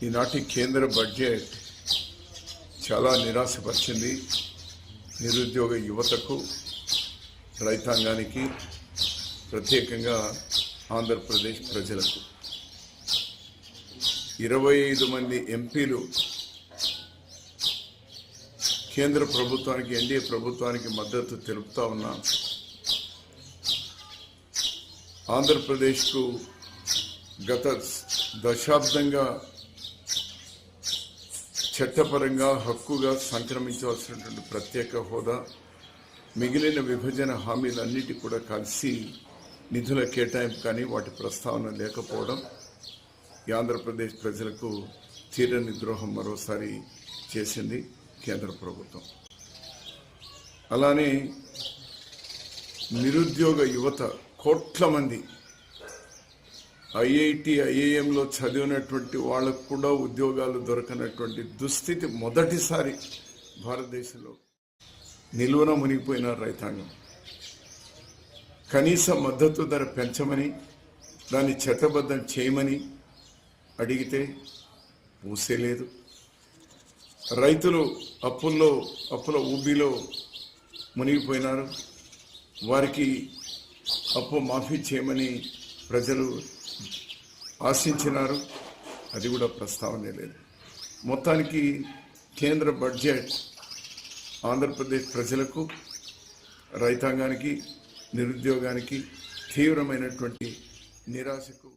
ఈనాటి కేంద్ర బడ్జెట్ చాలా నిరాశపరిచింది. నిరుద్యోగ యువతకు, రైతాంగానికి, ప్రత్యేకంగా ఆంధ్రప్రదేశ్ ప్రజలకు 25 మంది ఎంపీలు కేంద్ర ప్రభుత్వానికి, ఎన్డీఏ ప్రభుత్వానికి మద్దతు తెలుపుతా ఉన్నా ఆంధ్రప్రదేశ్కు గత దశాబ్దంగా చట్టపరంగా హక్కుగా సంక్రమించవలసినటువంటి ప్రత్యేక హోదా, మిగిలిన విభజన హామీలన్నిటి కూడా కలిసి నిధుల కేటాయింపు కానీ వాటి ప్రస్తావన లేకపోవడం ఈ ఆంధ్రప్రదేశ్ ప్రజలకు తీరని ద్రోహం మరోసారి చేసింది కేంద్ర ప్రభుత్వం. అలానే నిరుద్యోగ యువత కోట్ల మంది ఐఐటి, ఐఐఎంలో చదివినటువంటి వాళ్ళకు కూడా ఉద్యోగాలు దొరకనటువంటి దుస్థితి మొదటిసారి భారతదేశంలో. నిలువన మునిగిపోయిన రైతాంగం కనీస మద్దతు ధర పెంచమని, దాన్ని చట్టబద్ధం చేయమని అడిగితే ఊసేలేదు. రైతులు అప్పుల ఊబిలో మునిగిపోయినారు. వారికి అప్పు మాఫీ చేయమని ప్రజలు ఆశించినారు. అది కూడా ప్రస్తావనే లేదు. మొత్తానికి కేంద్ర బడ్జెట్ ఆంధ్రప్రదేశ్ ప్రజలకు, రైతాంగానికి, నిరుద్యోగానికి తీవ్రమైనటువంటి నిరాశకు